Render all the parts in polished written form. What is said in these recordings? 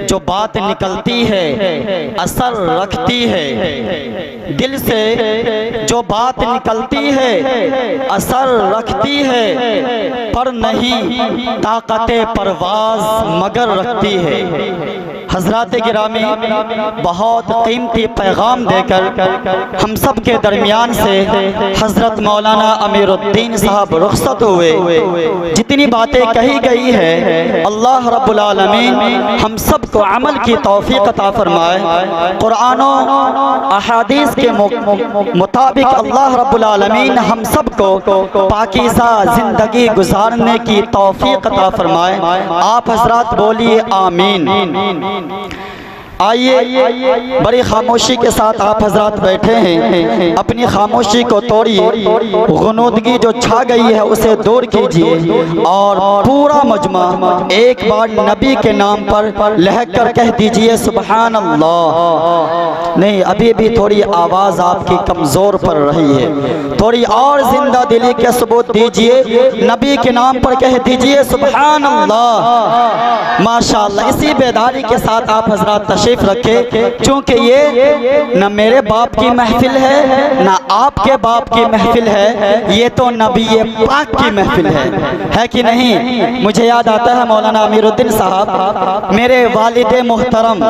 جو بات نکلتی ہے اثر رکھتی ہے، دل سے جو بات نکلتی ہے اثر رکھتی ہے، پر نہیں طاقت پرواز مگر رکھتی ہے۔ حضرات گرامی، بہت قیمتی پیغام دے کر ہم سب کے درمیان سے حضرت مولانا امیر الدین صاحب رخصت ہوئے۔ جتنی باتیں کہی گئی ہے اللہ رب العالمین ہم سب کو عمل کی توفیق عطا فرمائے۔ قرآن و احادیث کے مطابق اللہ رب العالمین ہم سب کو پاکیزہ زندگی گزارنے کی توفیق عطا فرمائے۔ آپ حضرات بولیے آمین۔ آئیے بڑی خاموشی کے ساتھ آپ حضرات بیٹھے ہیں، اپنی خاموشی کو توڑیے، غنودگی جو چھا گئی ہے اسے دور کیجئے اور پورا مجمع ایک بار نبی کے نام پر لہک کر کہہ دیجئے سبحان اللہ۔ نہیں، ابھی بھی تھوڑی آواز آپ کی کمزور پڑ رہی ہے، تھوڑی اور زندہ دلی کے ثبوت دیجئے، نبی کے نام پر کہہ دیجئے سبحان اللہ۔ ماشاءاللہ، اسی بیداری کے ساتھ آپ حضرات تشریف رکھے، چونکہ یہ نہ میرے باپ کی محفل ہے نہ آپ کے باپ کی محفل ہے، یہ تو نبی پاک کی محفل ہے کہ نہیں؟ مجھے یاد آتا ہے مولانا امیر الدین صاحب، میرے والد محترم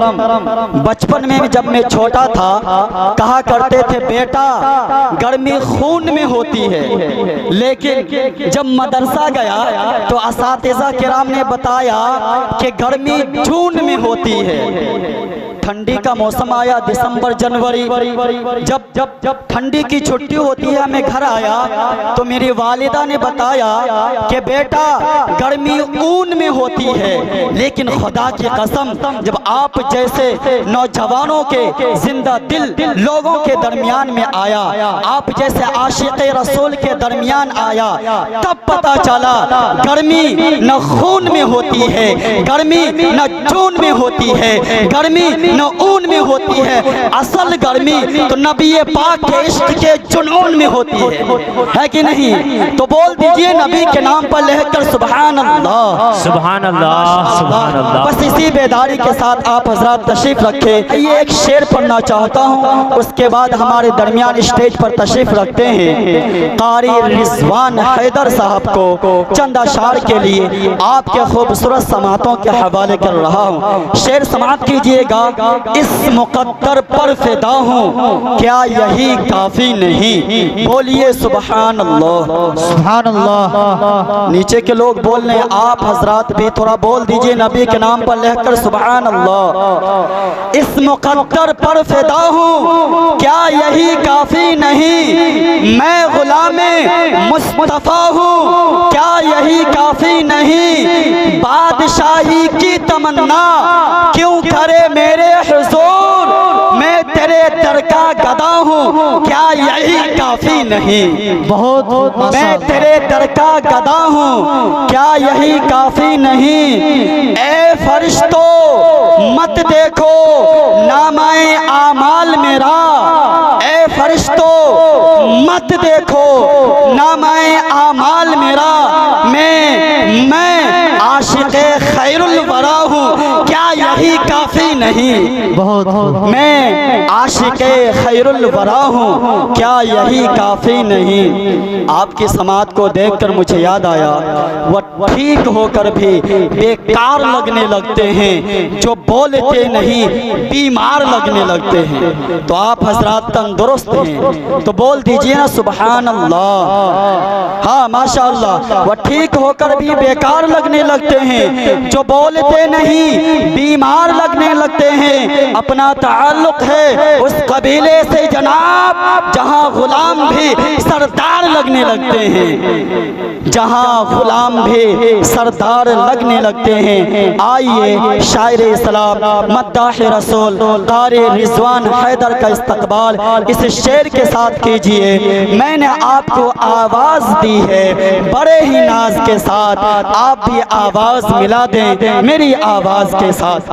بچپن میں جب میں چھوٹا تھا کہا کرتے تھے بیٹا گرمی خون میں ہوتی ہے، لیکن جب مدرسہ گیا تو اساتذہ کرام نے بتایا کہ گرمی جون میں ہوتی ہے۔ ٹھنڈی کا موسم آیا، دسمبر جنوری، جب ٹھنڈی کی چھٹی ہوتی ہے ہمیں گھر آیا تو میری والدہ نے بتایا کہ بیٹا گرمی اون میں ہوتی ہے، لیکن خدا کی قسم جب آپ جیسے نوجوانوں کے زندہ دل لوگوں کے درمیان میں آیا، آپ جیسے عاشق رسول کے درمیان آیا، تب پتا چلا گرمی نہ خون میں ہوتی ہے، گرمی نہ جون میں ہوتی ہے، گرمی نہ اون میں ہوتی ہے، اصل گرمی تو نبی پاک کے عشق کے جنون میں ہوتی ہے کہ نہیں؟ تو بول دیجئے نبی کے نام پر لہک کر سبحان اللہ، سبحان اللہ، سبحان اللہ۔ بس اسی بیداری کے ساتھ آپ حضرات تشریف رکھے۔ یہ ایک شعر پڑھنا چاہتا ہوں، اس کے بعد ہمارے درمیان اسٹیج پر تشریف رکھتے ہیں قاری رضوان حیدر صاحب کو چند اشعار کے لیے آپ کے خوبصورت سماعتوں کے حوالے کر رہا ہوں۔ شعر سماعت کیجئے گا۔ اس مقدر پر فدا ہوں کیا یہی کافی نہیں؟ بولیے سبحان اللہ، سبحان اللہ۔ نیچے کے لوگ بول رہے ہیں، آپ حضرات بھی تھوڑا بول دیجئے نبی کے نام پر لہ کر سبحان اللہ۔ اس مقدر پر فدا ہوں کیا یہی کافی نہیں؟ میں غلام مصطفیٰ ہوں کیا یہی کافی نہیں؟ بادشاہی کی تمنا کیوں کرے میرے حضور، میں تیرے در کا گدا ہوں کیا یہی کافی نہیں؟ میں تیرے در کا گدا ہوں کیا یہی کافی نہیں؟ اے فرشتوں مت دیکھو نامہ اعمال میرا، اے فرشتوں مت دیکھو نامہ اعمال میرا، میں عاشق خیر الورا ہوں کیا یہی کافی نہیں؟ میں عاشق خیر الورا ہوں کیا یہی کافی نہیں؟ آپ کی سماعت کو دیکھ کر مجھے یاد آیا وہ ٹھیک ہو کر بھی بیکار لگنے لگتے ہیں جو بولتے نہیں بیمار لگنے لگتے ہیں۔ تو آپ حضرات تندرست ہیں تو بول دیجئے نا سبحان اللہ۔ ہاں ماشاءاللہ، وہ ٹھیک ہو کر بھی بیکار لگنے لگتے ہیں جو بولتے نہیں بیمار لگنے لگتے ہیں۔ اپنا تعلق ہے اس قبیلے سے جناب جہاں غلام بھی سردار لگنے لگتے ہیں، جہاں غلام بھی سردار لگنے لگتے ہیں۔ آئیے شاعر اسلام مداح رسول قاری رضوان حیدر کا استقبال اس شعر کے ساتھ کیجئے۔ میں نے آپ کو آواز دی ہے بڑے ہی ناز کے ساتھ، آپ بھی آواز ملا دیں میری آواز کے ساتھ۔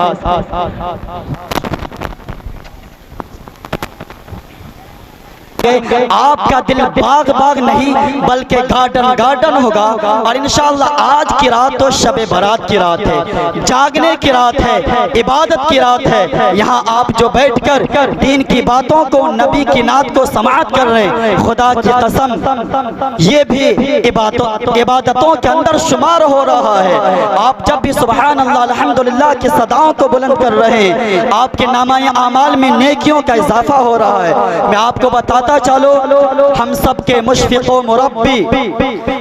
گے آپ کا دل باغ باغ نہیں بلکہ گارڈن گارڈن ہوگا. اور انشاءاللہ آج کی رات تو شب برات کی رات ہے, جاگنے کی رات ہے, عبادت کی رات ہے. یہاں آپ جو بیٹھ کر دین کی باتوں کو, نبی کی نعت کو سماعت کر رہے ہیں, خدا کی قسم یہ بھی عبادتوں کے اندر شمار ہو رہا ہے. آپ جب بھی سبحان اللہ الحمدللہ کی صداؤں کو بلند کر رہے ہیں, آپ کے نامہ اعمال میں نیکیوں کا اضافہ ہو رہا ہے. میں آپ کو بتاتا چلو, ہم سب کے مشفق و مربی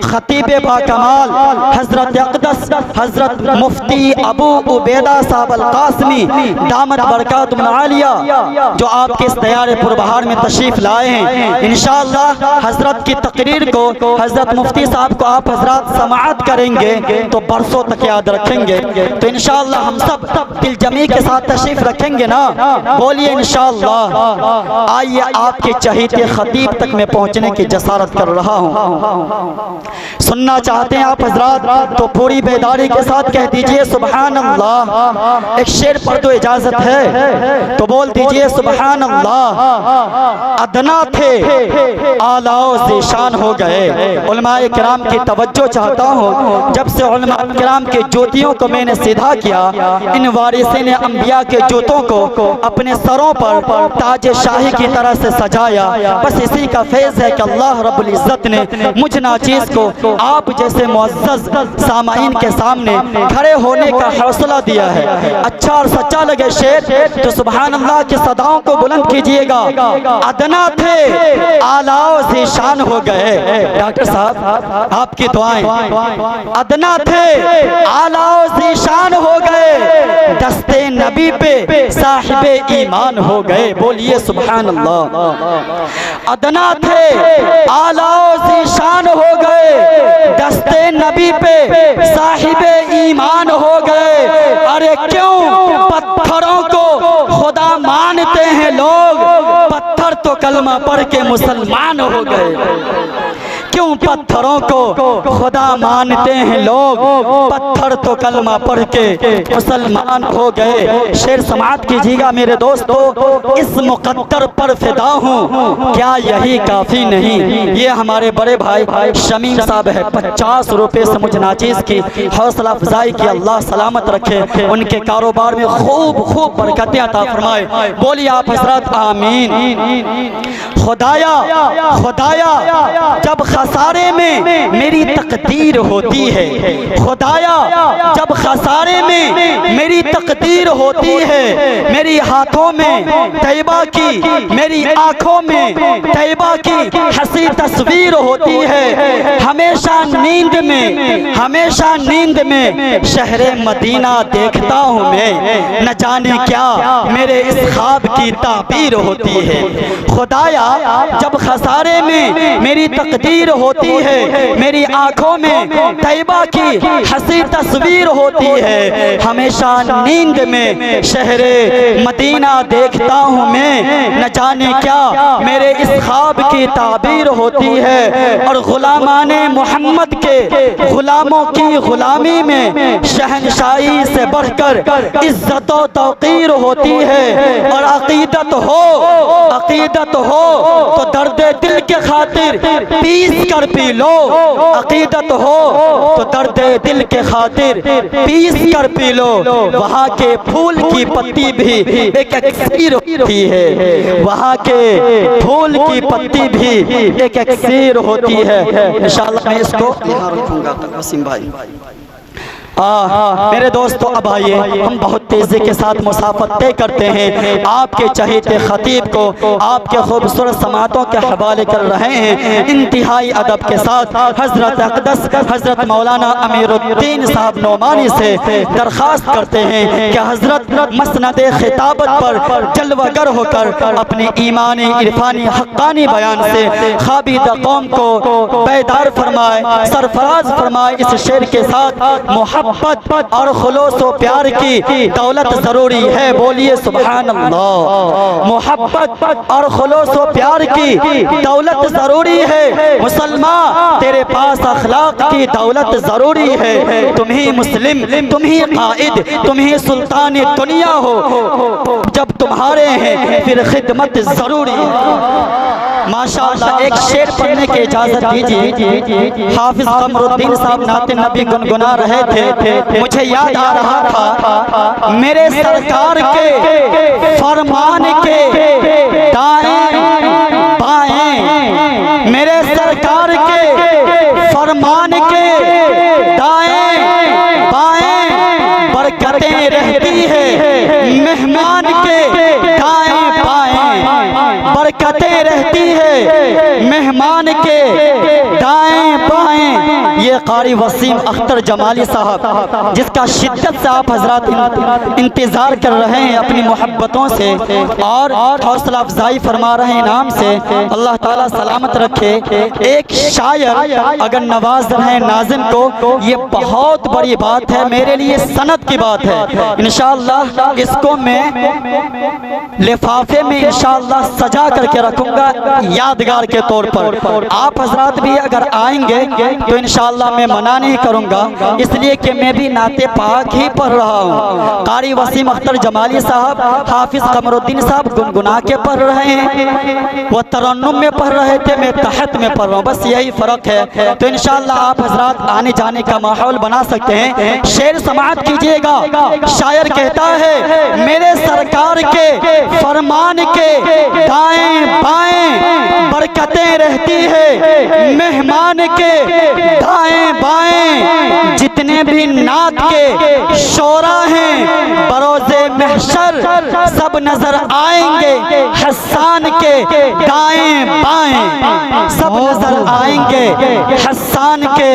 خطیب با کمال حضرت اقدس حضرت مفتی ابو عبیدہ صاحب القاسمی دامت برکاتہم العالیہ جو آپ کے اس دیار پربہار میں تشریف لائے ہیں, انشاءاللہ حضرت کی تقریر کو حضرت مفتی صاحب کو آپ حضرات سماعت کریں گے تو برسوں تک یاد رکھیں گے. تو انشاءاللہ ہم سب دل جمی کے ساتھ تشریف رکھیں گے نا, بولیے انشاءاللہ. آئیے آپ کے چہیتے خطیب تک میں پہنچنے کی جسارت کر رہا ہوں. سننا چاہتے ہیں آپ حضرات تو پوری بیداری کے ساتھ کہہ دیجئے سبحان اللہ. ایک شعر پڑھ دو اجازت ہے تو بول دیجئے سبحان اللہ. ادنا تھے اعلیٰ و ذیشان ہو گئے. علماء کرام کی توجہ چاہتا ہوں, جب سے علماء کرام کے جوتیوں کو میں نے سیدھا کیا, ان وارثین انبیاء کے جوتوں کو اپنے سروں پر تاج شاہی کی طرح سے سجایا, بس اسی کا فیض ہے کہ اللہ رب العزت نے مجھ ناچیز کو آپ جیسے معزز سامعین کے سامنے کھڑے ہونے کا حوصلہ دیا ہے. اچھا اور سچا لگے شعر تو سبحان اللہ کی صداؤں کو بلند کیجئے گا. ادنا تھے اعلیٰ و ذیشان ہو گئے. ڈاکٹر صاحب آپ کی دعائیں. ادنا تھے اعلیٰ و ذیشان ہو گئے, دستے نبی پہ صاحب ایمان ہو گئے. بولیے سبحان اللہ. ادنا تھے اعلیٰ و ذیشان ہو گئے, دستے نبی پہ صاحب ایمان ہو گئے. ارے کیوں پتھروں کو خدا مانتے ہیں لوگ, پتھر تو کلمہ پڑھ کے مسلمان ہو گئے. کیوں پتھروں کو خدا مانتے ہیں لوگ, پتھر تو کلمہ پڑھ کے مسلمان ہو گئے. شعر سماعت کیجیے گا میرے دوستو. اس مقدر پر فدا ہوں, کیا یہی کافی نہیں. یہ ہمارے بڑے بھائی شمیم صاحب ہے, 50 روپے سے مجھ ناچیز کی حوصلہ افزائی کی. اللہ سلامت رکھے, ان کے کاروبار میں خوب خوب برکتیں عطا فرمائے. بولیے آپ حضرات آمین. خدایا خدایا جب خسارے میں میری تقدیر ہوتی ہے, خدایا جب خسارے میں میری تقدیر ہوتی ہے, میری ہاتھوں میں طیبہ کی, میری آنکھوں میں طیبہ کی حسی تصویر ہوتی ہے. ہمیشہ نیند میں شہر مدینہ دیکھتا ہوں میں, نہ جانے کیا میرے اس خواب کی تعبیر ہوتی ہے. خدایا جب خسارے میں میری تقدیر ہوتی ہے, میری آنکھوں میں طیبہ کی حسی تصویر ہوتی ہے, ہمیشہ نیند میں شہر مدینہ دیکھتا ہوں میں, نہ جانے کیا میرے اس خواب کی تعبیر ہوتی ہے. اور غلامان محمد کے غلاموں کی غلامی میں شہنشاہی سے بڑھ کر عزت و توقیر ہوتی ہے. اور عقیدت ہو تو درد دل کے خاطر پیس کر پی لو, عقیدت ہو تو درد دل کے خاطر پیس کر پی لو. وہاں کے پھول کی پتی بھی ایک اکسیر ہوتی ہے, وہاں کے پھول کی پتی بھی ایک اکسیر ہوتی ہے. انشاءاللہ میں اس کو یہاں رکھوں گا. وسیم بھائی میرے دوستو اب آئیے, ہم بہت تیزی کے ساتھ مسافت طے کرتے ہیں. آپ کے چہیتے خطیب کو آپ کے خوبصورت سماعتوں کے حوالے کر رہے ہیں. انتہائی ادب کے ساتھ حضرت اقدس حضرت مولانا امیر الدین صاحب نعمانی سے درخواست کرتے ہیں کہ حضرت مسند خطابت پر جلوہ گر ہو کر اپنے ایمانی عرفانی حقانی بیان سے خوابیدہ قوم کو بیدار فرمائے, سرفراز فرمائے. اس شعر کے ساتھ محبت اور خلوص و پیار کی دولت ضروری ہے. بولیے سبحان اللہ. محبت اور خلوص و پیار کی دولت ضروری ہے. مسلمان تیرے پاس اخلاق کی دولت ضروری ہے. تم ہی مسلم, تم ہی قائد, تم ہی سلطان دنیا ہو. جب تمہارے ہیں پھر خدمت ضروری ہے۔ ماشاءاللہ ایک شعر پڑھنے کی اجازت دیجیے۔ حافظ قمر الدین صاحب نعت نبی گنگنا رہے تھے، مجھے یاد آ رہا تھا میرے سرکار کے فرمان کے دائیں بائیں، میرے سرکار کے فرمان کے دائیں بائیں برکتیں رہتی ہے، مہمان کے دائیں بائیں برکتیں رہتی ہے، مہمان کے دائیں بائیں۔ یہ قاری وسیم اختر جمالی صاحب جس کا شدت سے آپ حضرات انتظار کر رہے ہیں اپنی محبتوں سے اور حوصلہ افزائی فرما رہے ہیں انعام سے، اللہ تعالیٰ سلامت رکھے۔ ایک شاعر اگر نواز رہے ہیں ناظم کو، یہ بہت بڑی بات ہے، میرے لیے سند کی بات ہے۔ انشاءاللہ اس کو میں لفافے میں انشاءاللہ سجا کر کے رکھوں گا یادگار کے طور پر۔ آپ حضرات بھی اگر آئیں گے تو انشاءاللہ میں منع نہیں کروں گا، اس لیے کہ میں بھی نعت پاک ہی پڑھ رہا ہوں۔ قاری وسیم اختر جمالی صاحب حافظ قمر الدین صاحب گنگنا کے پڑھ رہے ہیں، وہ ترنم میں پڑھ رہے تھے، میں تحت میں پڑھ رہا ہوں، بس یہی فرق ہے۔ تو انشاءاللہ آپ حضرات آنے جانے کا ماحول بنا سکتے ہیں۔ شعر سماعت کیجئے گا۔ شاعر کہتا ہے میرے سرکار کے فرمان کے دائیں بائیں برکتیں رہتی ہے، مہمان کے دائیں بائیں جتنے بھی نعت کے شعراء ہیں بروز محشر سب نظر آئیں گے، حسان کے دائیں بائیں سب نظر آئیں گے، حسان کے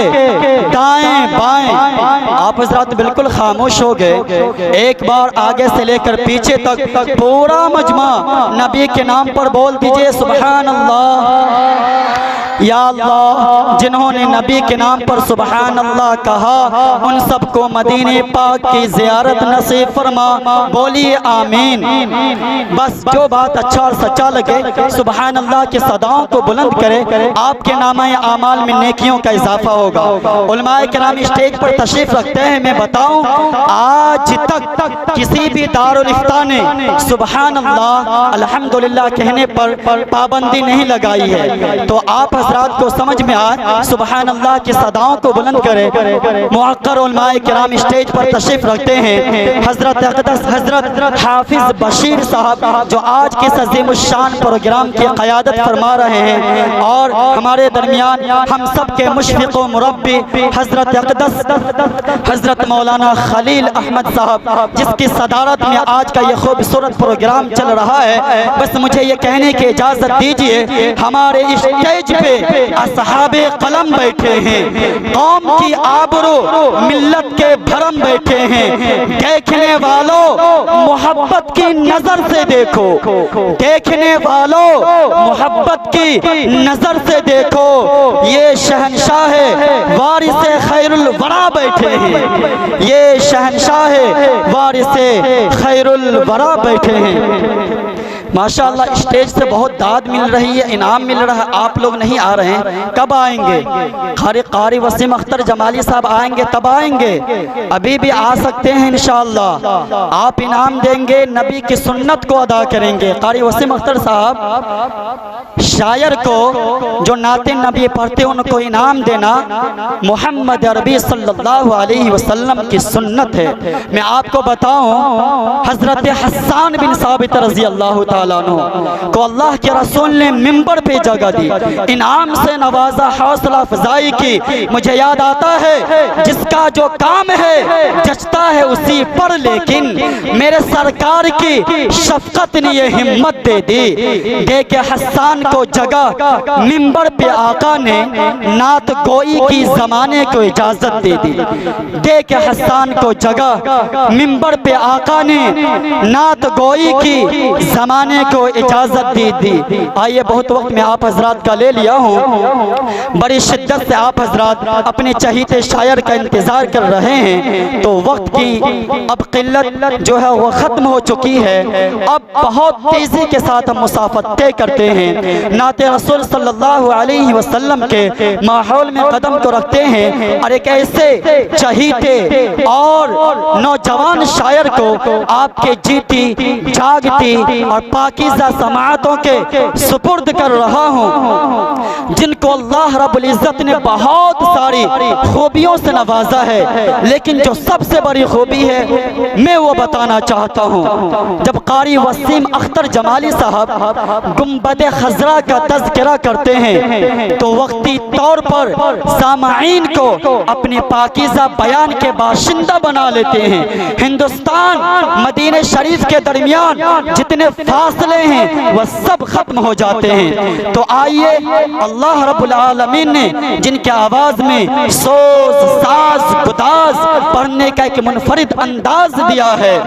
دائیں بائیں۔ آپ حضرات بالکل خاموش ہو گئے، ایک بار آگے سے لے کر پیچھے تک پورا مجمع نبی کے نام پر بول دیجئے سبحان اللہ۔ یا اللہ جنہوں نے نبی کے نام پر سبحان اللہ کہا ان سب کو مدینہ پاک کی زیارت نصیب فرما، بولیے آمین۔ بس جو بات اچھا اور سچا لگے سبحان اللہ کی صداؤں کو بلند کرے، آپ کے نامہ اعمال میں نیکیوں کا اضافہ ہوگا۔ علماء کرام اسٹیج پر تشریف رکھتے ہیں، میں بتاؤں آج تک کسی بھی دارالفتہ نے سبحان اللہ الحمدللہ کہنے پر پابندی نہیں لگائی ہے، تو آپ حضرات کو سمجھ میں آئے سبحان اللہ کی صداؤں کو بلند کرے۔ معقر علماء کرام اسٹیج پر تشریف رکھتے ہیں، حضرت اقدس حضرت حافظ بشیر صاحب جو آج کے عظیم الشان پروگرام کی قیادت فرما رہے ہیں، اور ہمارے درمیان ہم سب کے مشفق و مربی حضرت اقدس حضرت مولانا خلیل احمد صاحب جس کی صدارت میں آج کا یہ خوبصورت پروگرام چل رہا ہے۔ بس مجھے یہ کہنے کی اجازت دیجئے ہمارے اسٹیج پہ اصحاب قلم بیٹھے ہیں، قوم کی آبرو ملت کے بھرم بیٹھے ہیں، دیکھنے والوں محبت کی نظر سے دیکھو، دیکھنے والوں محبت کی نظر سے دیکھو، یہ شہنشاہ وارث خیر الورا بیٹھے ہیں، یہ شہنشاہ وارث خیر الورا بیٹھے ہیں۔ ماشاءاللہ اسٹیج سے بہت داد مل رہی ہے، انعام مل رہا ہے، آپ لوگ نہیں آ رہے ہیں، کب آئیں گے؟ قاری وسیم اختر جمالی صاحب آئیں گے تب آئیں گے، ابھی بھی آ سکتے ہیں انشاءاللہ۔ آپ انعام دیں گے، نبی کی سنت کو ادا کریں گے۔ قاری وسیم اختر صاحب شاعر کو جو نعت نبی پڑھتے ان کو انعام دینا محمد عربی صلی اللہ علیہ وسلم کی سنت ہے۔ میں آپ کو بتاؤں حضرت حسان بن ثابت رضی اللہ تعالیٰ عنہ کو اللہ کے رسول نے منبر پہ جگہ دی، انعام سے نوازا، حوصلہ افزائی کی۔ مجھے یاد آتا ہے جس کا جو کام ہے جچتا ہے اسی پر، لیکن میرے سرکار کی شفقت نے یہ ہمت دے دی، دے کے حسان کو جگہ منبر پہ آقا نے نعت گوئی کی زمانے کو اجازت دے دی، دے کے حسان کو جگہ منبر پہ آقا نے نعت گوئی کی زمانے فرمانے کو اجازت دی۔ آئیے بہت وقت میں آپ حضرات کا لے لیا ہوں، بڑی شدت سے آپ حضرات اپنے چہیتے شاعر کا انتظار کر رہے ہیں، تو وقت کی اب قلت جو ہے وہ ختم ہو چکی ہے۔ اب بہت تیزی کے ساتھ ہم مسافت طے کرتے ہیں، نعت رسول صلی اللہ علیہ وسلم کے ماحول میں قدم کو رکھتے ہیں، اور ایک ایسے چہیتے اور نوجوان شاعر کو آپ کے جیتی جاگتی اور پاکیزہ سماعتوں کے سپرد کر رہا ہوں، جن کو اللہ رب العزت نے بہت ساری خوبیوں سے نوازا ہے، لیکن جو سب سے بڑی خوبی ہے میں وہ بتانا چاہتا ہوں۔ جب قاری وسیم اختر جمالی صاحب گنبد خضرا کا تذکرہ کرتے ہیں تو وقتی طور پر سامعین کو اپنے پاکیزہ بیان کے باشندہ بنا لیتے ہیں۔ ہندوستان مدینہ شریف کے درمیان جتنے فاصلے ہیں وہ سب ختم ہو جاتے ہیں۔ تو آئیے اللہ رب العالمین نے جن کے آواز میں سوز ساز گداز پڑھنے کا ایک منفرد انداز دیا ہے،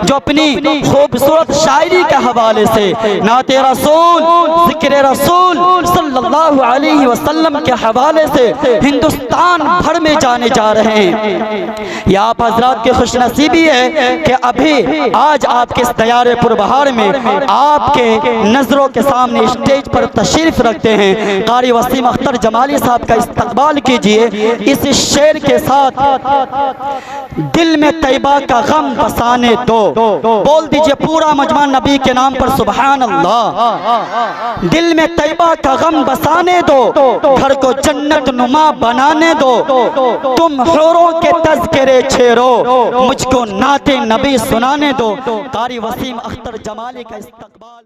جو اپنی خوبصورت شاعری کے حوالے سے نعت رسول ذکر رسول صلی اللہ علیہ وسلم کے حوالے سے ہندوستان بھر میں جانے جا رہے ہیں۔ یہ آپ حضرات کی خوش نصیبی ہے کہ ابھی آج آپ کے اس دیار پربہار میں آپ کے نظروں کے سامنے اسٹیج پر تشریف رکھتے ہیں۔ قاری وسیم اختر جمالی صاحب کا استقبال کیجئے اس شعر کے ساتھ، دل میں طیبہ کا غم بسانے دو۔ بول دیجئے پورا مجمع نبی کے نام پر سبحان اللہ۔ دل میں طیبہ کا غم بسانے دو، گھر کو جنت نما بنانے دو، تم حوروں کے تذکرے چھیڑو، مجھ کو نعت نبی سنانے دو۔ قاری وسیم اختر جمالی کا استقبال